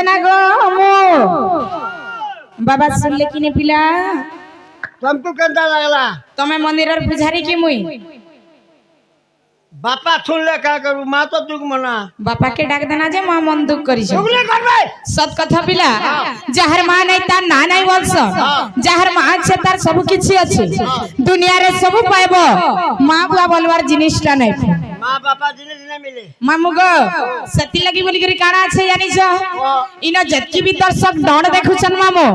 ना गो मो बाबा सुनले कि ने पिला तुमको केंदा लागला तमे मंदिरर पुजारी की मुई बापा सुनले का करू मां तो दुख मना बापा के डाक देना जे मां मन दुख करी छ दुगले करबे सत कथा पिला जहर मां नै ता ना नै बोलस जहर मां छे तार सब किछि अछि दुनिया रे सब पाइबो मां बुआ बोलवार जिनिसटा नै मां बापा जिने जिने मिले मामू गो सती लगी बोली करी काना छे जानि छ इनो जत्की भी दर्शक डण देखुछन मामू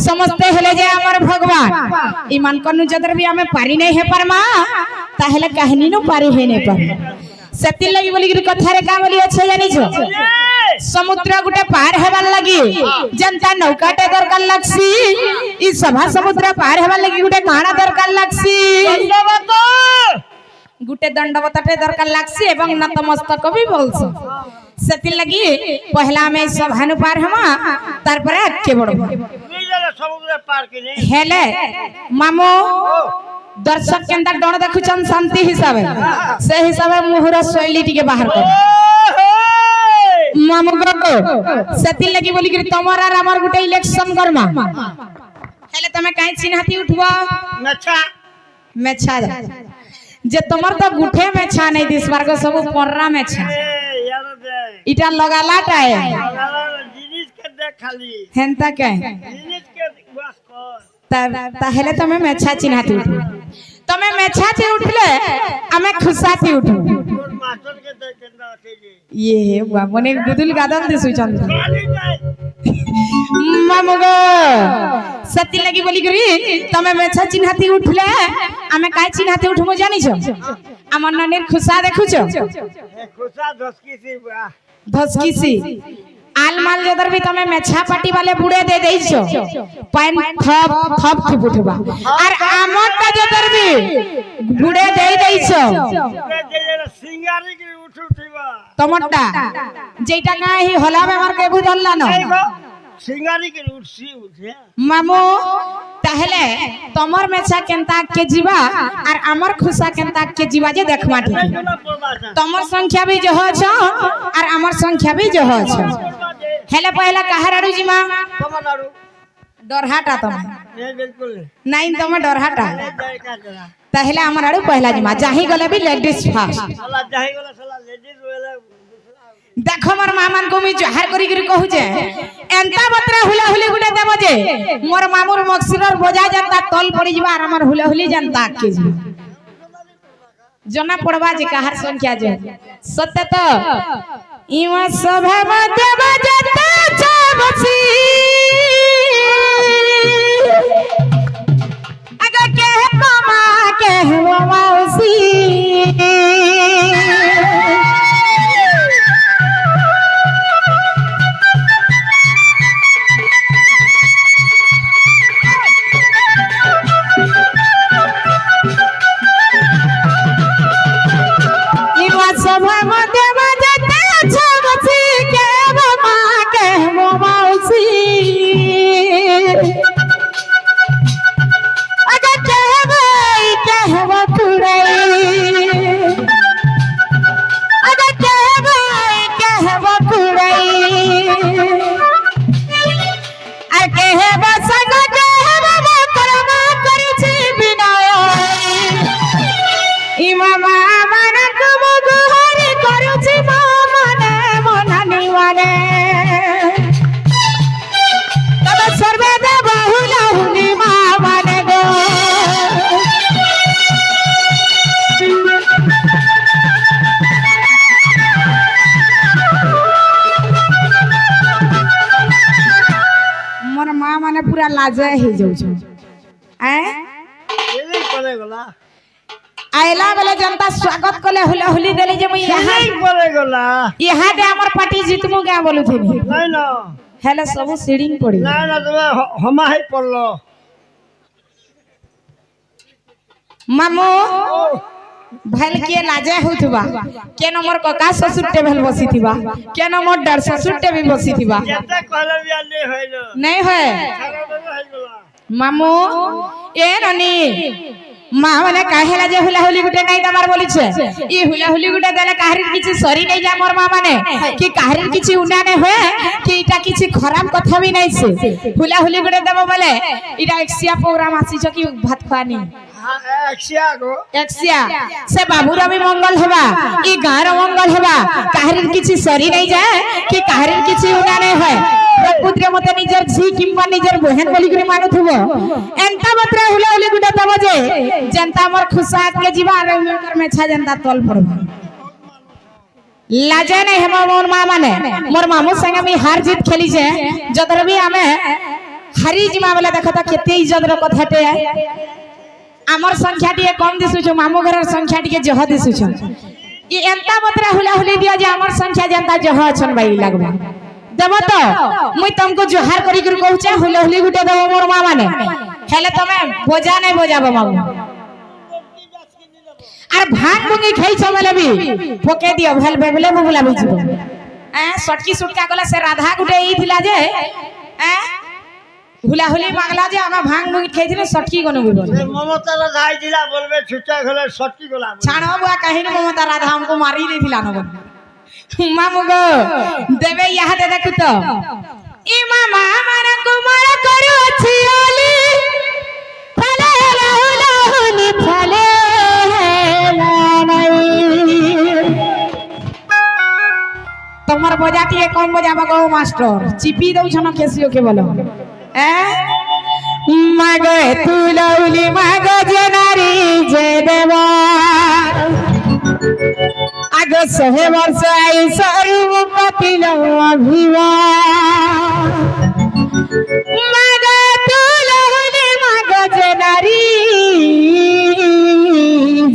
समझते हेले जे हमर भगवान ईमान कनु जदर भी हमें पारी नै हे परमा ताहेले कहानी नो पारी हे नै पर सती लगी बोली करी कथा रे का बोली अछि जानि छ समुद्र गुटे पार हेबार लगी जनता नौकाटे दरकार लागसी ई सभा समुद्र पार हेबार लगी गुटे काना दरकार लागसी गुटे दंडवतटे दरकार लागसी एवं नतमस्तक भी बोलस सेति लगी पहला में सभानु पार हमा तार पर आके बडबो निजले समुद्र पार किने हेले मामो दर्शक केंदा डण देखुचन शांति हिसाबे से हिसाबे मुहर शैली टिके बाहर कर मामो गको सेति लगी बोली कि तमरा आर हमर गुटे इलेक्शन करमा हेले तमे काई चिन्हती उठबो मेछा जे तमर तो गुठे में छा नहीं दिस बार को सब पर्रा में छा इटा लगालाटा है जिनिस के देख खाली हेंता के जिनिस के बस कर ताहेले तमे मेछा चिन्हाती उठू तमे मेछा ती उठले हमें खुशाती उठू तोर मास्टर के देख केंदा अथी ये हे बुआ मने गुदुल गादन दिसु चंद खाली जाए मामगो सती लगी बोली करी तमे मेछा चिन्हाती उठले हमें काय चिन्हाती उठमो जानि छ हमर ननेर खुशा देखु छ खुशा धसकी सी आल माल जदर भी तमे मेछा पाटी वाले बुड़े दे देई छ पैन थप थप थी उठबा और आमर का जदर भी बुड़े दे देई छ सिंगारी के उठुथिबा तमट्टा जेटा काई होला में मार के बुझल्ला न सिंगारी के उठसी उठे मामू ताहले तमर मेछा केनता के जीवा और हमर खुशा केनता के जीवा जे देखमा ठीक तमर संख्या भी जो छ और हमर संख्या भी जो छ हेले पहला कहाराडू जी मां तमनाडू डरहाटा तम नहीं बिल्कुल नहीं तम डरहाटा जाए का जरा ताहले हमर आडू पहला जी मां जाही गले भी लेडीज फास्ट साला जाही गला साला लेडीज वेला देखो मोर मामन को मी जहार करी करी कहू जे एंता बतरा हुला हुली गुटे देबो जे मोर मामुर मक्सिरर बोझा जनता तल पड़ी जबा और हमर हुला हुली जनता के जी जना पड़वा जे कहार संख्या जे सत्य तो इवा सभा मध्य बजता छबसी अगर के मामा के हो मौसी पूरा लाज हे जाउ छ ए एले कोले गला आइला बेले जनता स्वागत कले हुला हुली देले जे मैं यहां कोले गला यहां दे हमर पार्टी जितमु क्या बोलु थी नहीं ना हेले सब सीडिंग पड़ी ना ना तो हमा है पड़लो मामू भल के लाजे होतबा के नंबर कका ससुर टेबल बसी थीबा के नंबर डर ससुर टेबल बसी थीबा जते कहले बिया नहीं होइलो नहीं है मामू ए ननी মা মানে কাহেলা যে হুলাহুলি গুটে নাই তোমার বলিছে ই হুলাহুলি গুটে দেলে কাহারির কিছু সরি নাই যা মোর মা মানে কি কাহারির কিছু উনা নাই হয় কি এটা কিছু খারাপ কথা বি নাই সে হুলাহুলি গুটে দেব বলে এটা একসিয়া প্রোগ্রাম আসিছ কি ভাত খানি একশিয়া গো একসিয়া সে বাবুর আমি মঙ্গল হেবা ই গাঁর মঙ্গল হেবা কাহারির কিছু সরি নাই যায় কি কাহারির কিছু উনা নাই হয় প্রকৃতির মতে নিজের ঝি কিংবা নিজের বহেন বলি করে মানুথব এন্তা মাত্র হুলাহুলি গুটে দেব যে जनता मोर खुशा के जीवा कर में छा जनता तोल पड़बा लाजे नहीं हम मोर मां माने मोर मामू संग मी हार जीत खेली जे जदर भी हमें हारी जीमा वाला देखो त केते इज्जत रो कथाटे हमर संख्या टिके कम दिसु छ मामू घर संख्या टिके जह दिसु छ ई एंता बतरा हुलाहुली दिया जे हमर संख्या जनता जह छन बाई लागबा देब तो मुई तुमको जोहार करी कर कहू छ हुलाहुली गुटे देब मोर मां माने हेले तमे बोजा नहीं बोजाबो मामू আর ভাঙ মুঙ্গি খাইছ বলে বি ফকে দিও ভাল বেবলে বুবলা বুঝিব সটকি সুটকা গলা সে রাধা গুটে ই থিলা যে হুলাহুলি মাগলা যে আমা ভাঙ মুঙ্গি খাইছিল সটকি গনো বি বলে মমতা রাধা দিলা বলবে ছুটা গলে সটকি গলা ছাড়ো বুয়া কাহিনী মমতা রাধা हमको मारी দিলা ন মামু গো দেবে ইহা দে দেখু তো ই মামা মারা কুমার করু আছে ওলি ফালে হুলাহুলি ফালে তোমার বজা টিকে কম বজাবা গো মাস্টার চিপি দউ ছন কেসিও কে বলো মাগে তুলাউলি মাগে জেনারি যে দেব আগে সহে বর্ষ আই সরু কপিল অভিবা মাগে তুলাউলি মাগে জেনারি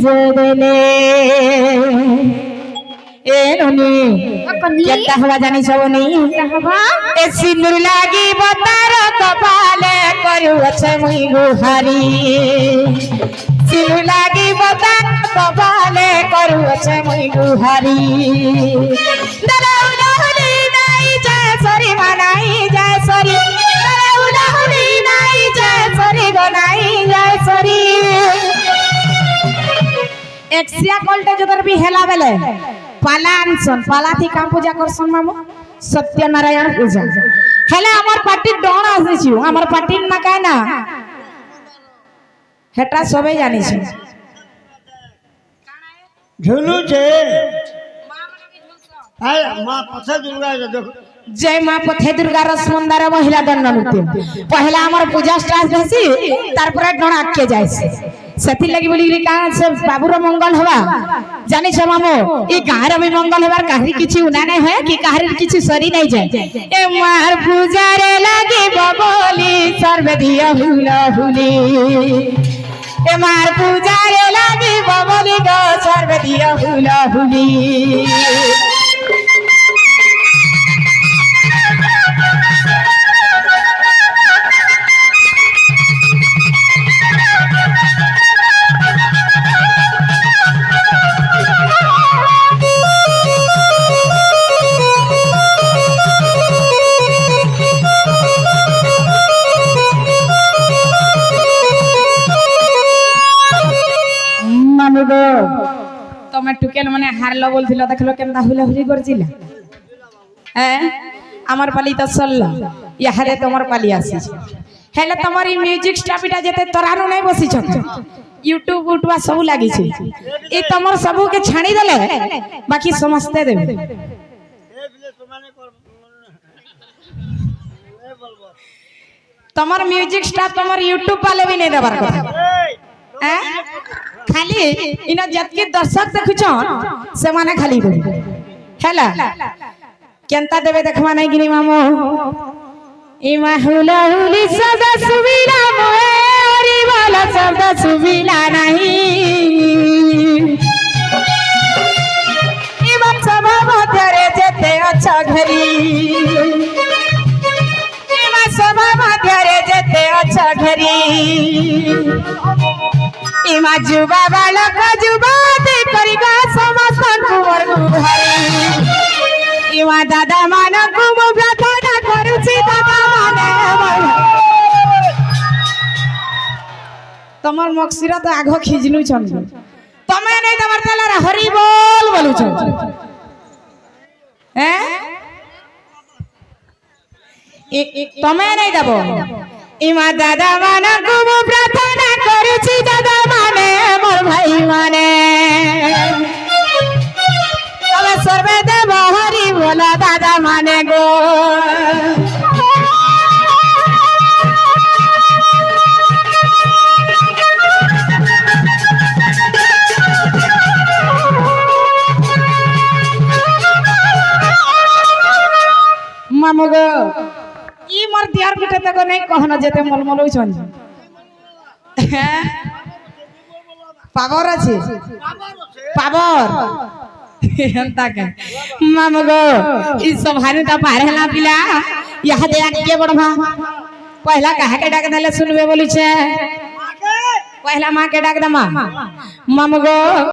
যে দেলে ए ननी केता हवा जानी छबनी ए सिंदूर लागी बतार कपाले करू अच्छे मुई गुहारी सिंदूर लागी बतार कपाले करू अच्छे मुई गुहारी दलाउलाहुली नाई जाय सरी मनाई जाय सरी दलाउलाहुली नाई जाय सरी गनाई जाय सरी एक्सिया कोल्टे जदर भी हेला बेले पाला आनसन पाला थी काम पूजा करसन मामू सत्यनारायण पूजा हेले हमर पार्टी डण आसी छु हमर पार्टी ना काय ना हेटा सबे जानि छु झुलू छे आय मां पछे दुर्गा देखो जय मां पथे दुर्गा रसमंदार महिला दंड नृत्य पहला हमर पूजा स्टार्ट हेसी तार पर डण आके जायसी सेति लगी बोली रे का से बाबूर मंगल हवा जानि छ मामो ई गार में मंगल हवार काहरी किछि उना नै होय कि काहरी किछि सरी नै जाय ए मार पूजा रे लागी बबोली सर्वे दिया हुला हुली ए मार पूजा रे लागी बबोली गो सर्वे दिया हुला हुली तमे टुकेल माने हारलो बोलथिलो देखलो केनता हुलाहुली करजिला আমার পালি তো চললো ইয়ারে তোমার পালি আসিছে হেলে তোমার এই মিউজিক স্টাফিটা যেতে তরানু নাই বসিছ ইউটিউব উঠবা সব লাগিছে এই তোমার সবকে ছাড়ি দেলে বাকি সমস্ত দেবে তোমার মিউজিক স্টাফ তোমার ইউটিউব পালে भी नहीं দেবার কথা খালি ইনা যতকে দর্শক দেখুছন সে মানে খালি দেবে হেলা केनता देवे देखवा नहीं गिरी मामो इमा हुलाहुली सदा सुविला मोरी वाला सदा सुविला नहीं इमा सभा मध्यरे जेते अच्छा घरी इमा सभा मध्यरे जेते अच्छा घरी इमा जुबा वाला का जुबा दे करिगा समस्तन कुंवर गुहारी इवा दादा मान को प्रार्थना करूची दादा माने तमर मक्सिरा तो आगो खिजनु छन तमे नहीं दबर तेला हरि बोल बोलु छ हैं तमे नहीं दबो इमा दादा माने को प्रार्थना करूची दादा माने मोर भाई माने तमे सर्वे देव हरि बोला दादा माने गो मामो गो ई मोर दियार बेटा तक नहीं कहना जेते मलमलौ छन पावर আছে पावर एंता का मामो गो ई सब हानि त पारेला पिला यहा दे आके बड़वा पहला कहा के डाक देले सुनबे बोली छे पहला मां के डाक दमा मामो गो